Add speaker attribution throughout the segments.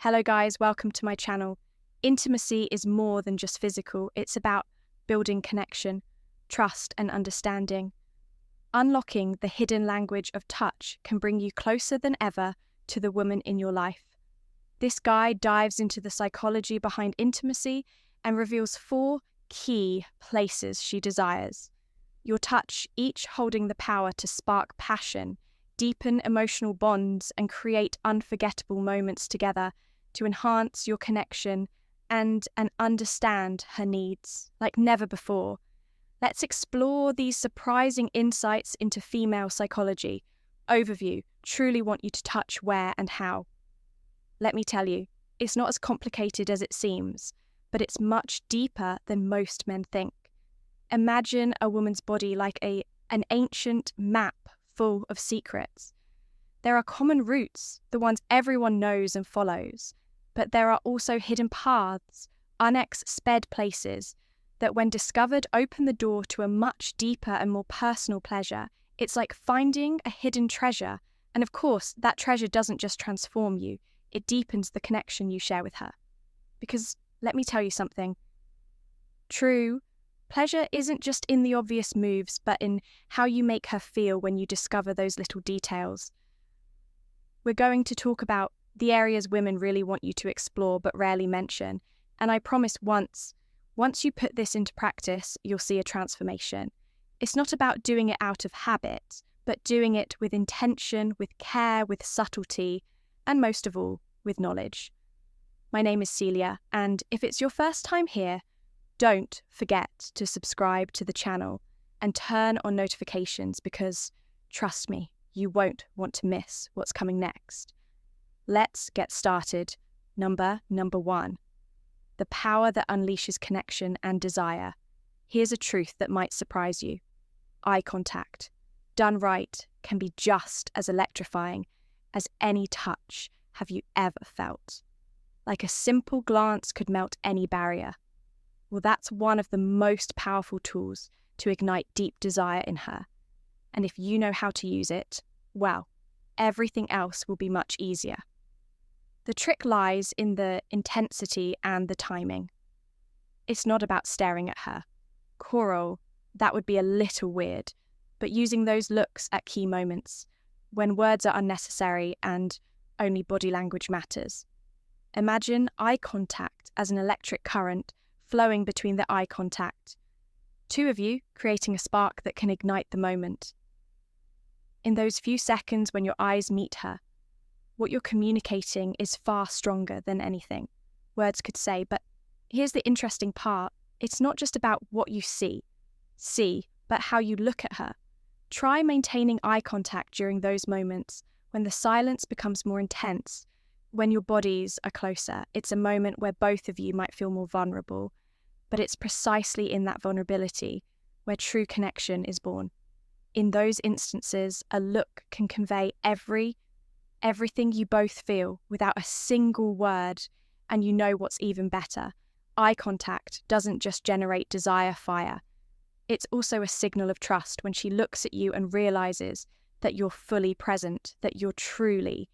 Speaker 1: Hello guys, welcome to my channel. Intimacy is more than just physical, it's about building connection, trust and understanding. Unlocking the hidden language of touch can bring you closer than ever to the woman in your life. This guide dives into the psychology behind intimacy and reveals 4 key places she desires. Your touch, each holding the power to spark passion, deepen emotional bonds and create unforgettable moments together to enhance your connection and understand her needs like never before. Let's explore these surprising insights into female psychology. Overview, truly want you to touch where and how. Let me tell you, it's not as complicated as it seems, but it's much deeper than most men think. Imagine a woman's body like an ancient map full of secrets. There are common routes, the ones everyone knows and follows, but there are also hidden paths, unexplored places that when discovered open the door to a much deeper and more personal pleasure. It's like finding a hidden treasure, and of course that treasure doesn't just transform you, it deepens the connection you share with her. Because let me tell you something, true pleasure isn't just in the obvious moves, but in how you make her feel when you discover those little details. We're going to talk about the areas women really want you to explore but rarely mention, and I promise once you put this into practice, you'll see a transformation. It's not about doing it out of habit, but doing it with intention, with care, with subtlety, and most of all, with knowledge. My name is Celia, and if it's your first time here, don't forget to subscribe to the channel and turn on notifications because, trust me, you won't want to miss what's coming next. Let's get started. Number 1. The power that unleashes connection and desire. Here's a truth that might surprise you. Eye contact, done right, can be just as electrifying as any touch have you ever felt. Like a simple glance could melt any barrier. Well, that's one of the most powerful tools to ignite deep desire in her. And if you know how to use it, well, everything else will be much easier. The trick lies in the intensity and the timing. It's not about staring at her. Coral, that would be a little weird, but using those looks at key moments, when words are unnecessary and only body language matters. Imagine eye contact as an electric current flowing between the eye contact. 2 of you creating a spark that can ignite the moment. In those few seconds when your eyes meet her, what you're communicating is far stronger than anything words could say. But here's the interesting part. It's not just about what you see, but how you look at her. Try maintaining eye contact during those moments when the silence becomes more intense, when your bodies are closer. It's a moment where both of you might feel more vulnerable, but it's precisely in that vulnerability where true connection is born. In those instances, a look can convey everything you both feel without a single word, and you know what's even better. Eye contact doesn't just generate desire fire. It's also a signal of trust when she looks at you and realizes that you're fully present, that you're truly.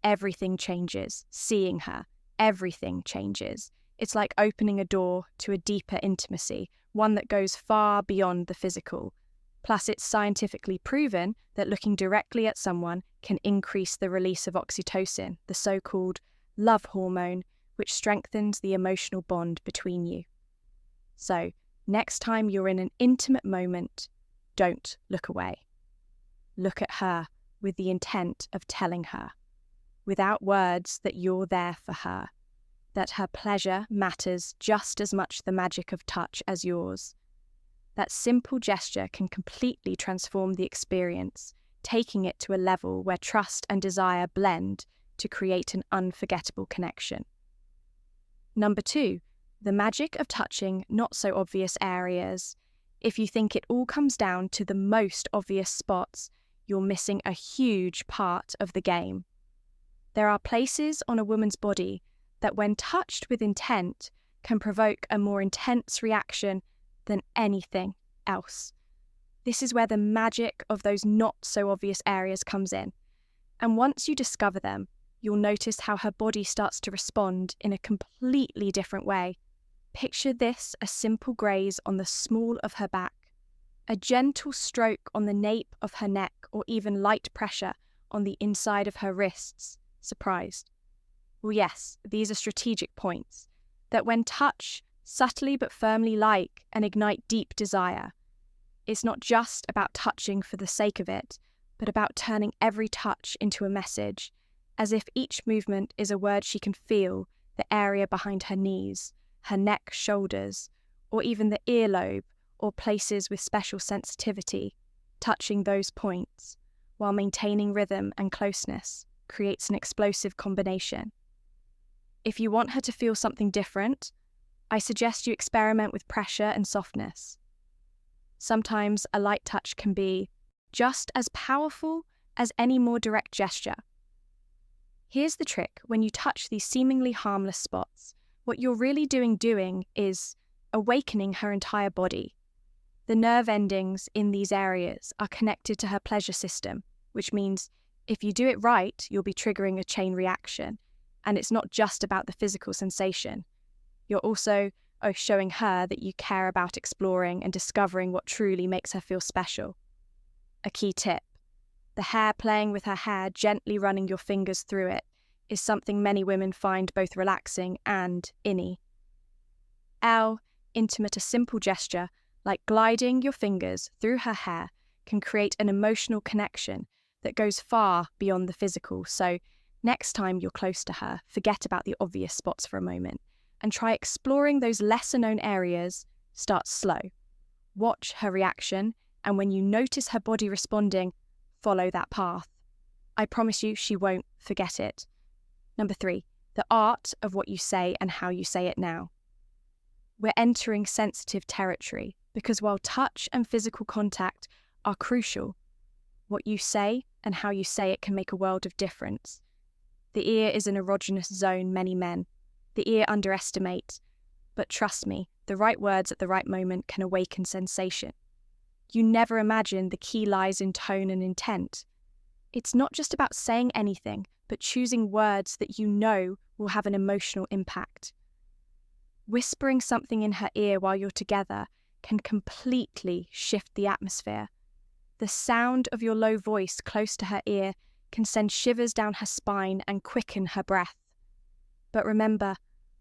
Speaker 1: Everything changes. Seeing her, everything changes. It's like opening a door to a deeper intimacy, one that goes far beyond the physical. Plus, it's scientifically proven that looking directly at someone can increase the release of oxytocin, the so-called love hormone, which strengthens the emotional bond between you. So, next time you're in an intimate moment, don't look away. Look at her with the intent of telling her, without words, that you're there for her, that her pleasure matters just as much the magic of touch as yours. That simple gesture can completely transform the experience, taking it to a level where trust and desire blend to create an unforgettable connection. Number 2, the magic of touching not so obvious areas. If you think it all comes down to the most obvious spots, you're missing a huge part of the game. There are places on a woman's body that, when touched with intent, can provoke a more intense reaction than anything else. This is where the magic of those not so obvious areas comes in. And once you discover them, you'll notice how her body starts to respond in a completely different way. Picture this: a simple graze on the small of her back, a gentle stroke on the nape of her neck, or even light pressure on the inside of her wrists. Surprised? Well, yes, these are strategic points that, when touch subtly but firmly like and ignite deep desire. It's not just about touching for the sake of it, but about turning every touch into a message, as if each movement is a word she can feel: the area behind her knees, her neck, shoulders, or even the earlobe or places with special sensitivity. Touching those points, while maintaining rhythm and closeness, creates an explosive combination. If you want her to feel something different, I suggest you experiment with pressure and softness. Sometimes a light touch can be just as powerful as any more direct gesture. Here's the trick: when you touch these seemingly harmless spots, what you're really doing is awakening her entire body. The nerve endings in these areas are connected to her pleasure system, which means if you do it right, you'll be triggering a chain reaction. And it's not just about the physical sensation. You're also showing her that you care about exploring and discovering what truly makes her feel special. A key tip: the hair, playing with her hair, gently running your fingers through it, is something many women find both relaxing and inny. Intimate, a simple gesture like gliding your fingers through her hair can create an emotional connection that goes far beyond the physical. So next time you're close to her, forget about the obvious spots for a moment and try exploring those lesser-known areas. Start slow. Watch her reaction, and when you notice her body responding, follow that path. I promise you, she won't forget it. Number 3, the art of what you say and how you say it now. We're entering sensitive territory because while touch and physical contact are crucial, what you say and how you say it can make a world of difference. The ear is an erogenous zone many men. The ear underestimate, but trust me, the right words at the right moment can awaken sensation. You never imagine the key lies in tone and intent. It's not just about saying anything, but choosing words that you know will have an emotional impact. Whispering something in her ear while you're together can completely shift the atmosphere. The sound of your low voice close to her ear can send shivers down her spine and quicken her breath. But remember,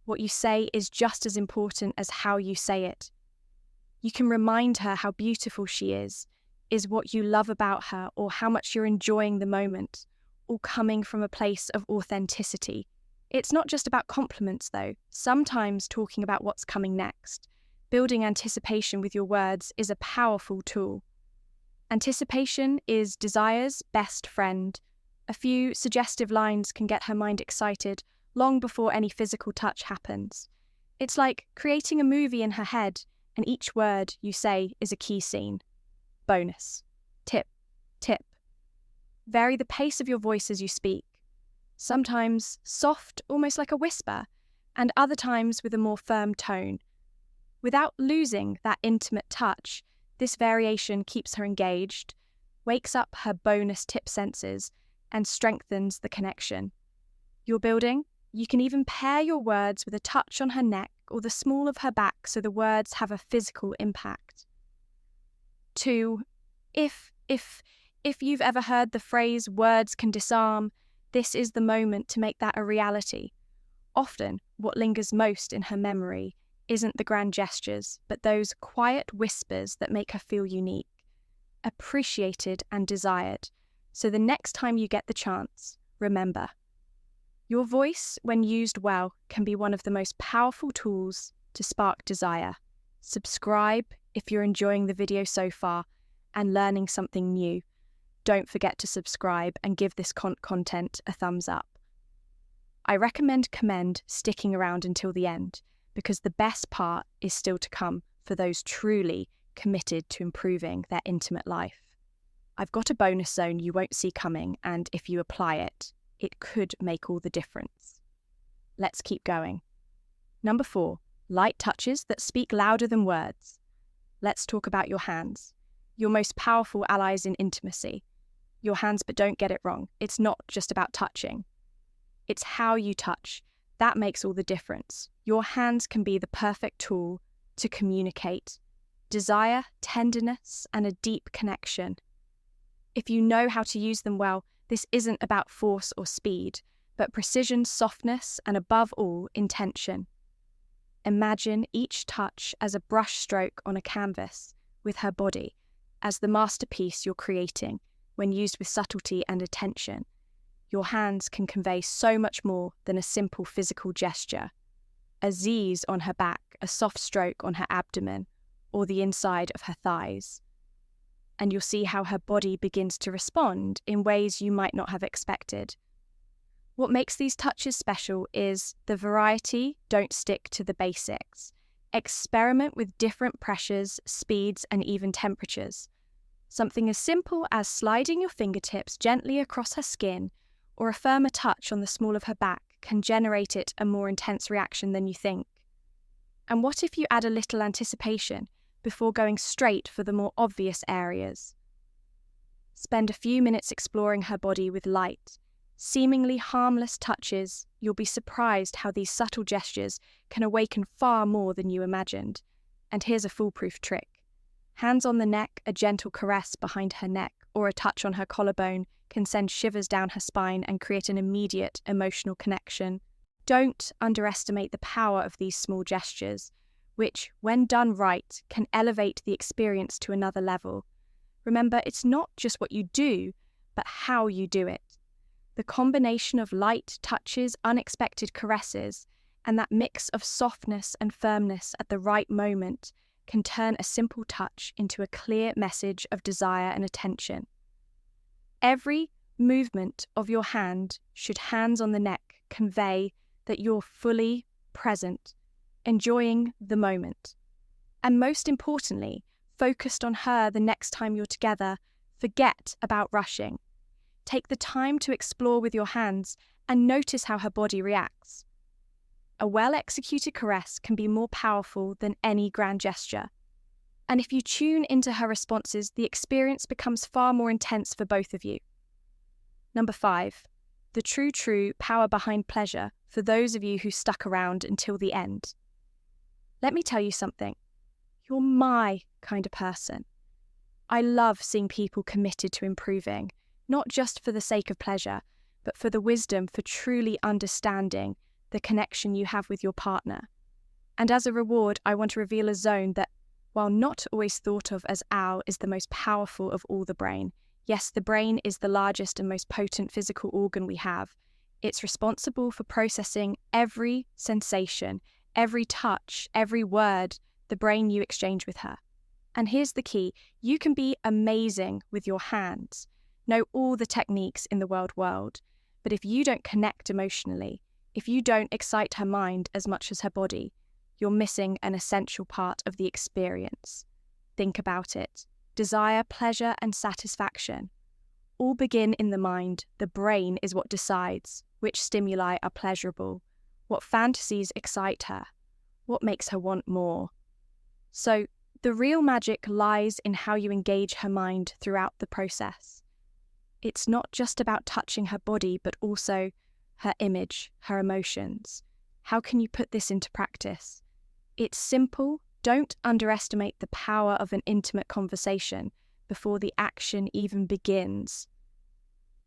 Speaker 1: what you say is just as important as how you say it. You can remind her how beautiful she is what you love about her, or how much you're enjoying the moment, all coming from a place of authenticity. It's not just about compliments, though. Sometimes talking about what's coming next, building anticipation with your words, is a powerful tool. Anticipation is desire's best friend. A few suggestive lines can get her mind excited long before any physical touch happens. It's like creating a movie in her head, and each word you say is a key scene. Bonus. Tip. Vary the pace of your voice as you speak. Sometimes soft, almost like a whisper, and other times with a more firm tone. Without losing that intimate touch, this variation keeps her engaged, wakes up her bonus tip senses, and strengthens the connection. You're building? You can even pair your words with a touch on her neck or the small of her back so the words have a physical impact. 2. If you've ever heard the phrase "words can disarm," this is the moment to make that a reality. Often, what lingers most in her memory isn't the grand gestures, but those quiet whispers that make her feel unique, appreciated and desired. So the next time you get the chance, remember, your voice, when used well, can be one of the most powerful tools to spark desire. Subscribe if you're enjoying the video so far and learning something new. Don't forget to subscribe and give this content a thumbs up. I commend sticking around until the end, because the best part is still to come for those truly committed to improving their intimate life. I've got a bonus zone you won't see coming, and if you apply it, it could make all the difference. Let's keep going. Number 4, light touches that speak louder than words. Let's talk about your hands. Your most powerful allies in intimacy. Your hands, but don't get it wrong. It's not just about touching. It's how you touch. That makes all the difference. Your hands can be the perfect tool to communicate desire, tenderness, and a deep connection. If you know how to use them well, this isn't about force or speed, but precision, softness, and above all, intention. Imagine each touch as a brush stroke on a canvas, with her body as the masterpiece you're creating when used with subtlety and attention. Your hands can convey so much more than a simple physical gesture. A Z's on her back, a soft stroke on her abdomen, or the inside of her thighs. And you'll see how her body begins to respond in ways you might not have expected. What makes these touches special is the variety. Don't stick to the basics. Experiment with different pressures, speeds, and even temperatures. Something as simple as sliding your fingertips gently across her skin or a firmer touch on the small of her back can generate a more intense reaction than you think. And what if you add a little anticipation before going straight for the more obvious areas? Spend a few minutes exploring her body with light, seemingly harmless touches. You'll be surprised how these subtle gestures can awaken far more than you imagined. And here's a foolproof trick. Hands on the neck, a gentle caress behind her neck, or a touch on her collarbone can send shivers down her spine and create an immediate emotional connection. Don't underestimate the power of these small gestures, which, when done right, can elevate the experience to another level. Remember, it's not just what you do, but how you do it. The combination of light touches, unexpected caresses, and that mix of softness and firmness at the right moment can turn a simple touch into a clear message of desire and attention. Every movement of your hand, should hands on the neck convey that you're fully present, enjoying the moment. And most importantly, focused on her the next time you're together. Forget about rushing. Take the time to explore with your hands and notice how her body reacts. A well-executed caress can be more powerful than any grand gesture. And if you tune into her responses, the experience becomes far more intense for both of you. Number 5, the true power behind pleasure for those of you who stuck around until the end. Let me tell you something. You're my kind of person. I love seeing people committed to improving, not just for the sake of pleasure, but for the wisdom for truly understanding the connection you have with your partner. And as a reward, I want to reveal a zone that, while not always thought of as owl, is the most powerful of all the brain. Yes, the brain is the largest and most potent physical organ we have. It's responsible for processing every sensation, every touch, every word the brain you exchange with her. And here's the key. You can be amazing with your hands, know all the techniques in the world, but if you don't connect emotionally, if you don't excite her mind as much as her body, you're missing an essential part of the experience. Think about it. Desire, pleasure, and satisfaction all begin in the mind. The brain is what decides which stimuli are pleasurable, what fantasies excite her, what makes her want more. So, the real magic lies in how you engage her mind throughout the process. It's not just about touching her body, but also her image, her emotions. How can you put this into practice? It's simple. Don't underestimate the power of an intimate conversation before the action even begins.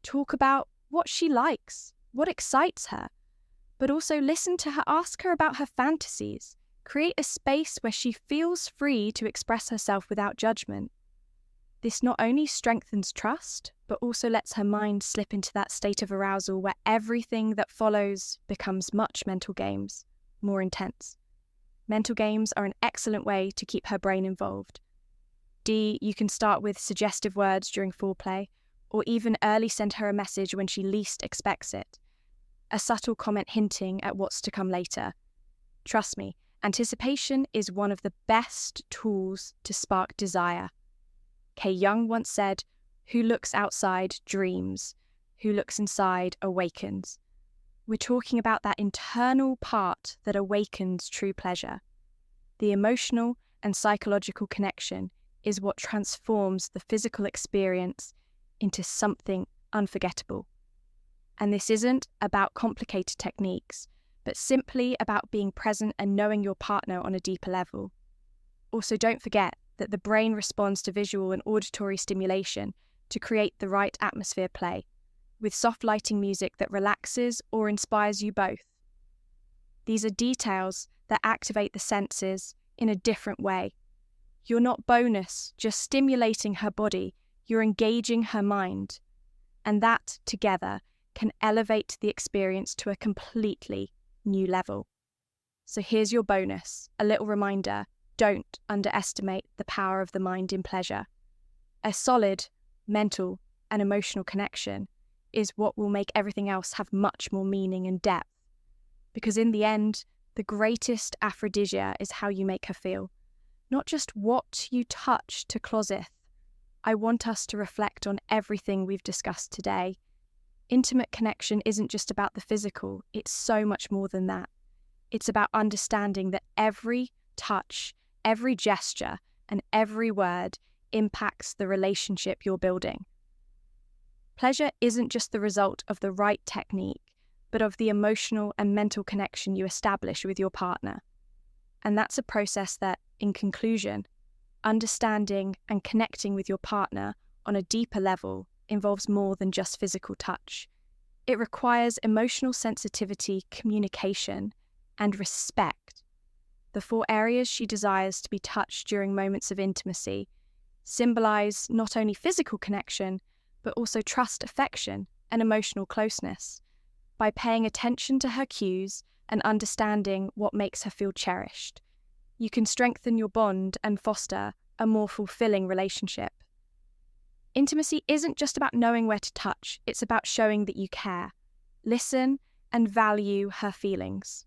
Speaker 1: Talk about what she likes, what excites her, but also listen to her, ask her about her fantasies. Create a space where she feels free to express herself without judgment. This not only strengthens trust, but also lets her mind slip into that state of arousal where everything that follows becomes much mental games, more intense. Mental games are an excellent way to keep her brain involved. You can start with suggestive words during foreplay, or even early send her a message when she least expects it. A subtle comment hinting at what's to come later. Trust me, anticipation is one of the best tools to spark desire. Kay Young once said, "Who looks outside dreams, who looks inside awakens." We're talking about that internal part that awakens true pleasure. The emotional and psychological connection is what transforms the physical experience into something unforgettable. And this isn't about complicated techniques, but simply about being present and knowing your partner on a deeper level. Also, don't forget that the brain responds to visual and auditory stimulation to create the right atmosphere play, with soft lighting music that relaxes or inspires you both. These are details that activate the senses in a different way. You're not bonus, just stimulating her body, you're engaging her mind. And that, together, can elevate the experience to a completely new level. So here's your bonus, a little reminder: don't underestimate the power of the mind in pleasure. A solid mental and emotional connection is what will make everything else have much more meaning and depth. Because in the end, the greatest aphrodisia is how you make her feel, not just what you touch to closeth. I want us to reflect on everything we've discussed today. Intimate connection isn't just about the physical, it's so much more than that. It's about understanding that every touch, every gesture, and every word impacts the relationship you're building. Pleasure isn't just the result of the right technique, but of the emotional and mental connection you establish with your partner. And that's a process that, in conclusion, understanding and connecting with your partner on a deeper level involves more than just physical touch. It requires emotional sensitivity, communication, and respect. The 4 areas she desires to be touched during moments of intimacy symbolize not only physical connection, but also trust, affection, and emotional closeness. By paying attention to her cues and understanding what makes her feel cherished, you can strengthen your bond and foster a more fulfilling relationship. Intimacy isn't just about knowing where to touch, it's about showing that you care, listen, and value her feelings.